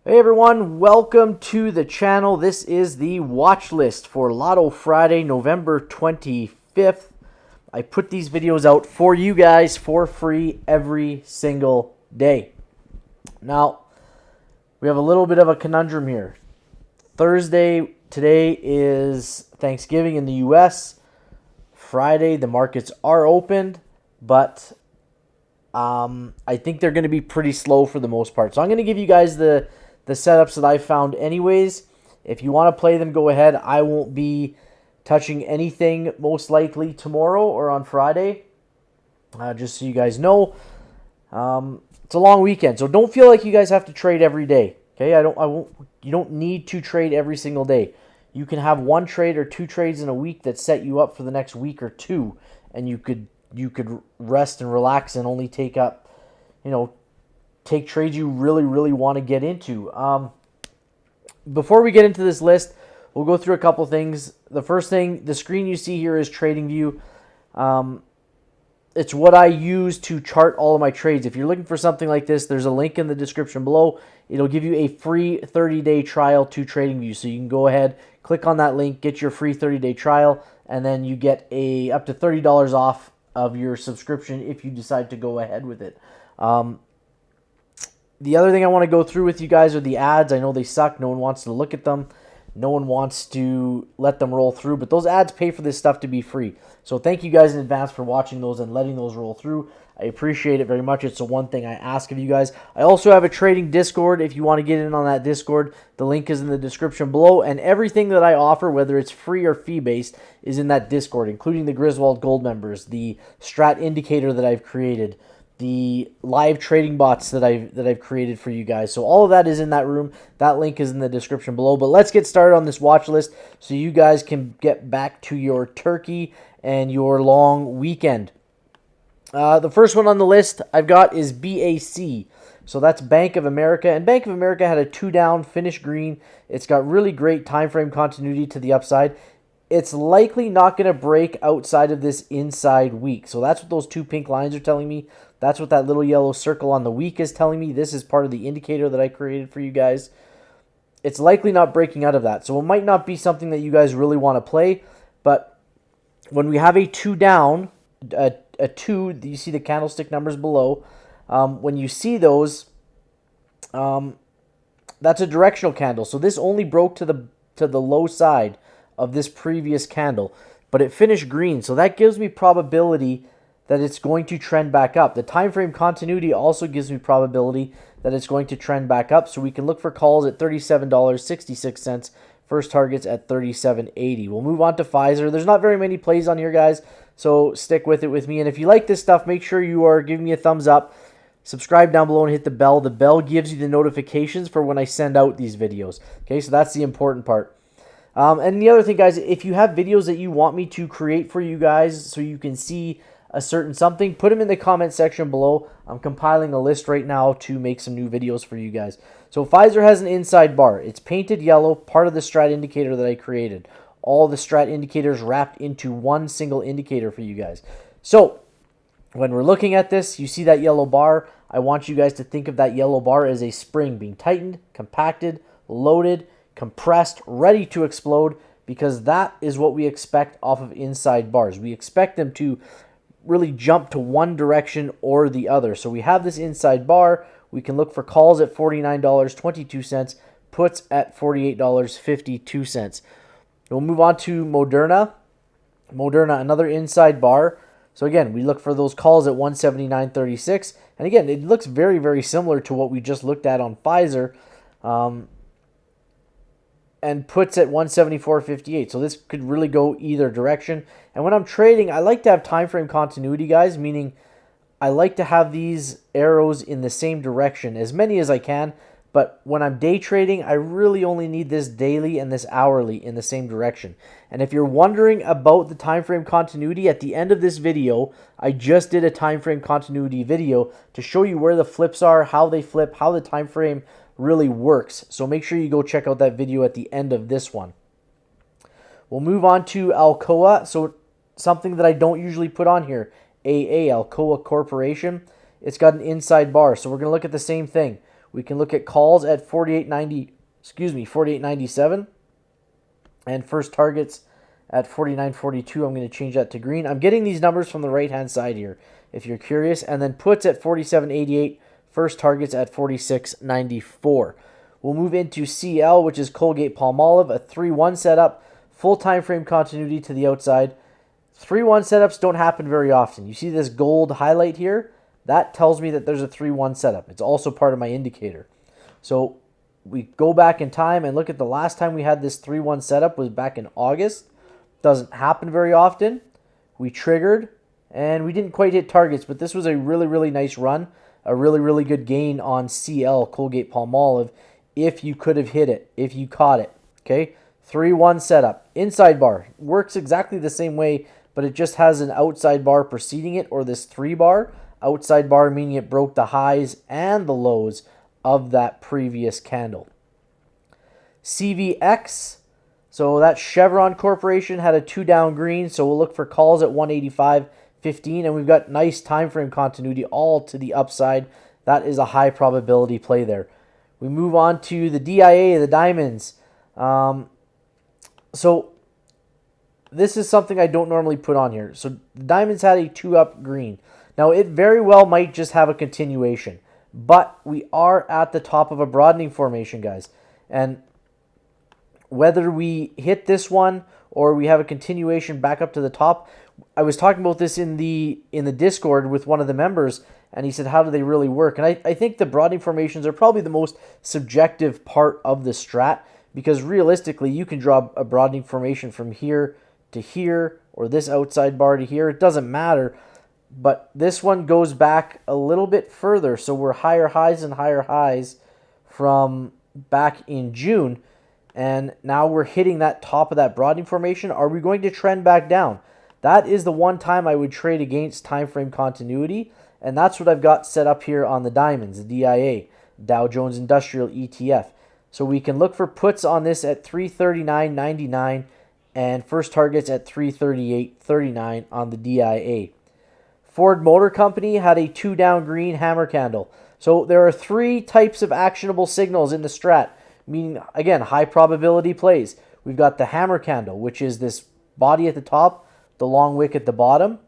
Hey everyone, welcome to the channel. This is the watch list for Lotto Friday, November 25th. I put these videos out for you guys for free every single day. Now, we have a little bit of a conundrum here. Thursday, today is Thanksgiving in the US. Friday, the markets are opened, but I think they're going to be pretty slow for the most part. So I'm going to give you guys the setups that I found anyways. If you want to play them, go ahead. I won't be touching anything most likely tomorrow or on Friday. Just so you guys know. It's a long weekend, so don't feel like you guys have to trade every day. Okay, you don't need to trade every single day. You can have one trade or two trades in a week that set you up for the next week or two, and you could rest and relax and only take trades you really want to get into. Before we get into this list, we'll go through a couple things. The first thing, the screen you see here is TradingView. It's what I use to chart all of my trades. If you're looking for something like this, there's a link in the description below. It'll give you a free 30-day trial to TradingView. So you can go ahead, click on that link, get your free 30-day trial, and then you get up to $30 off of your subscription if you decide to go ahead with it. The other thing I want to go through with you guys are the ads. I know they suck. No one wants to look at them. No one wants to let them roll through. But those ads pay for this stuff to be free. So thank you guys in advance for watching those and letting those roll through. I appreciate it very much. It's the one thing I ask of you guys. I also have a trading Discord if you want to get in on that Discord. The link is in the description below. And everything that I offer, whether it's free or fee-based, is in that Discord, including the Griswold Gold members, the Strat indicator that I've created, the live trading bots that I've created for you guys. So all of that is in that room. That link is in the description below. But let's get started on this watch list so you guys can get back to your turkey and your long weekend. The first one on the list I've got is BAC. So that's Bank of America. And Bank of America had a 2-down, finish green. It's got really great time frame continuity to the upside. It's likely not going to break outside of this inside week. So that's what those two pink lines are telling me. That's what that little yellow circle on the week is telling me. This is part of the indicator that I created for you guys. It's likely not breaking out of that. So it might not be something that you guys really want to play. But when we have a 2-down, a 2, you see the candlestick numbers below. When you see those, that's a directional candle. So this only broke to the low side of this previous candle, but it finished green. So that gives me probability that it's going to trend back up. The time frame continuity also gives me probability that it's going to trend back up. So we can look for calls at $37.66. First targets at $37.80. We'll move on to Pfizer. There's not very many plays on here, guys, so stick with it with me. And if you like this stuff, make sure you are giving me a thumbs up. Subscribe down below and hit the bell. The bell gives you the notifications for when I send out these videos. Okay, so that's the important part. And the other thing, guys, if you have videos that you want me to create for you guys so you can see a certain something, put them in the comment section below. I'm compiling a list right now to make some new videos for you guys. So Pfizer has an inside bar. It's painted yellow, part of the Strat indicator that I created. All the Strat indicators wrapped into one single indicator for you guys. So when we're looking at this, you see that yellow bar. I want you guys to think of that yellow bar as a spring being tightened, compacted, loaded, compressed, ready to explode, because that is what we expect off of inside bars. We expect them to really jump to one direction or the other. So we have this inside bar. We can look for calls at $49.22, puts at $48.52. We'll move on to Moderna. Moderna, another inside bar. So again, we look for those calls at $179.36. And again, it looks very similar to what we just looked at on Pfizer. And puts at 174.58. So this could really go either direction. And when I'm trading, I like to have time frame continuity, guys, meaning I like to have these arrows in the same direction, as many as I can. But when I'm day trading, I really only need this daily and this hourly in the same direction. And if you're wondering about the time frame continuity, at the end of this video, I just did a time frame continuity video to show you where the flips are, how they flip, how the time frame really works. So make sure you go check out that video at the end of this one. We'll move on to Alcoa. So something that I don't usually put on here, AA, Alcoa Corporation. It's got an inside bar. So we're going to look at the same thing. We can look at calls at 48.97, and first targets at 49.42. I'm going to change that to green. I'm getting these numbers from the right-hand side here, if you're curious. And then puts at 47.88, first targets at 46.94. We'll move into CL, which is Colgate-Palmolive, a 3-1 setup, full time frame continuity to the outside. 3-1 setups don't happen very often. You see this gold highlight here? That tells me that there's a 3-1 setup. It's also part of my indicator. So we go back in time and look at the last time we had this 3-1 setup was back in August. Doesn't happen very often. We triggered and we didn't quite hit targets, but this was a really, really nice run. A really, really good gain on CL, Colgate-Palmolive, if you could have hit it, if you caught it. Okay, 3-1 setup. Inside bar works exactly the same way, but it just has an outside bar preceding it, or this 3 bar. Outside bar meaning it broke the highs and the lows of that previous candle. CVX, so that Chevron Corporation had a 2 down green, so we'll look for calls at 185.15, and we've got nice time frame continuity all to the upside. That is a high probability play there. We move on to the DIA, the diamonds. So this is something I don't normally put on here. So the diamonds had a 2-up green. Now, it very well might just have a continuation, but we are at the top of a broadening formation, guys. And whether we hit this one or we have a continuation back up to the top, I was talking about this in the Discord with one of the members, and he said, how do they really work? And I think the broadening formations are probably the most subjective part of the strat, because realistically, you can draw a broadening formation from here to here, or this outside bar to here. It doesn't matter. But this one goes back a little bit further. So we're higher highs and higher highs from back in June. And now we're hitting that top of that broadening formation. Are we going to trend back down? That is the one time I would trade against time frame continuity. And that's what I've got set up here on the diamonds, the DIA, Dow Jones Industrial ETF. So we can look for puts on this at 339.99 and first targets at 338.39 on the DIA. Ford Motor Company had a 2 down green hammer candle. So there are 3 types of actionable signals in the strat, meaning, again, high probability plays. We've got the hammer candle, which is this body at the top, the long wick at the bottom.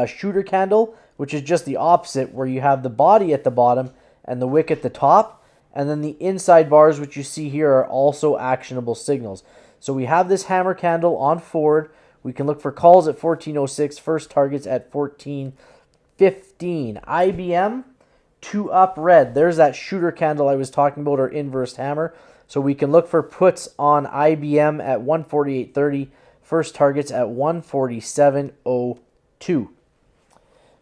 Shooter candle, which is just the opposite, where you have the body at the bottom and the wick at the top. And then the inside bars, which you see here, are also actionable signals. So we have this hammer candle on Ford. We can look for calls at 14.06, first targets at 14.15. IBM, 2 up red. There's that shooter candle I was talking about, or inverse hammer. So we can look for puts on IBM at 148.30, first targets at 147.02.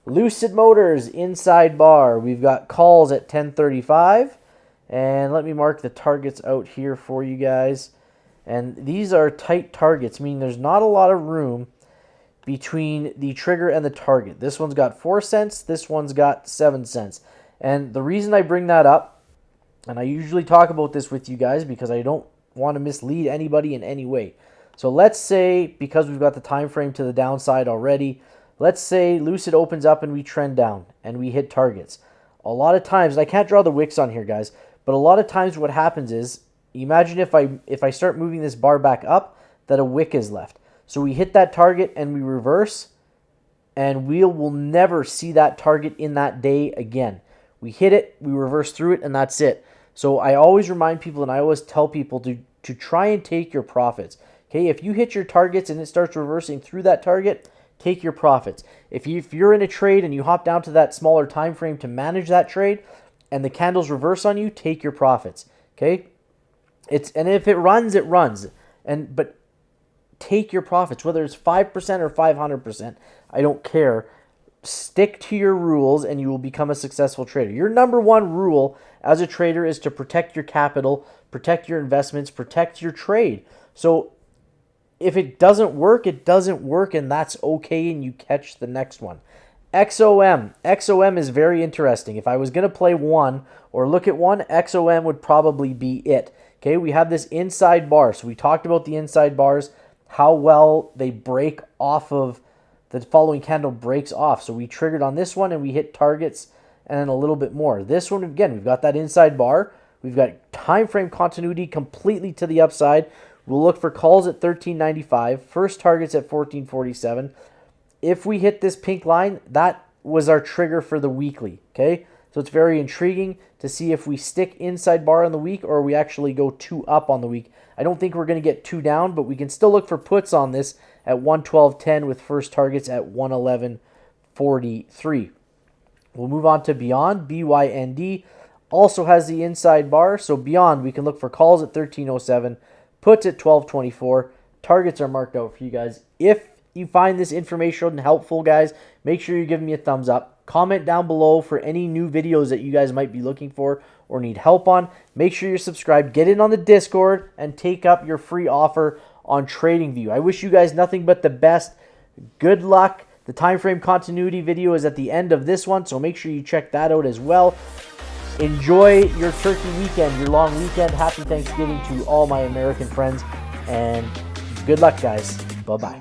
Lucid Motors, inside bar. We've got calls at 10.35. And let me mark the targets out here for you guys. And these are tight targets, meaning there's not a lot of room between the trigger and the target. This one's got 4 cents. This one's got 7 cents. And the reason I bring that up, and I usually talk about this with you guys because I don't want to mislead anybody in any way. So let's say, because we've got the time frame to the downside already, let's say Lucid opens up and we trend down and we hit targets. A lot of times, and I can't draw the wicks on here, guys, but a lot of times what happens is, imagine if I start moving this bar back up, that a wick is left. So we hit that target and we reverse, and we will never see that target in that day again. We hit it, we reverse through it, and that's it. So I always remind people, and I always tell people to try and take your profits. Okay, if you hit your targets and it starts reversing through that target, take your profits. If you're in a trade and you hop down to that smaller time frame to manage that trade, and the candles reverse on you, take your profits. Okay. And if it runs, it runs. But take your profits, whether it's 5% or 500%. I don't care. Stick to your rules and you will become a successful trader. Your number one rule as a trader is to protect your capital, protect your investments, protect your trade. So if it doesn't work, it doesn't work, and that's okay, and you catch the next one. XOM. XOM is very interesting. If I was going to play one or look at one, XOM would probably be it. Okay, we have this inside bar. So we talked about the inside bars, how well they break off of, the following candle breaks off. So we triggered on this one and we hit targets and then a little bit more. This one, again, we've got that inside bar. We've got time frame continuity completely to the upside. We'll look for calls at 13.95, first targets at 14.47. If we hit this pink line, that was our trigger for the weekly, okay? So it's very intriguing to see if we stick inside bar on the week or we actually go 2 up on the week. I don't think we're going to get 2 down, but we can still look for puts on this at 112.10 with first targets at 111.43. We'll move on to Beyond. BYND also has the inside bar. So Beyond, we can look for calls at 13.07, puts at 12.24. Targets are marked out for you guys. If you find this information helpful, guys, make sure you give me a thumbs up. Comment down below for any new videos that you guys might be looking for or need help on. Make sure you're subscribed. Get in on the Discord and take up your free offer on TradingView. I wish you guys nothing but the best. Good luck. The time frame continuity video is at the end of this one, so make sure you check that out as well. Enjoy your turkey weekend, your long weekend. Happy Thanksgiving to all my American friends, and good luck, guys. Bye-bye.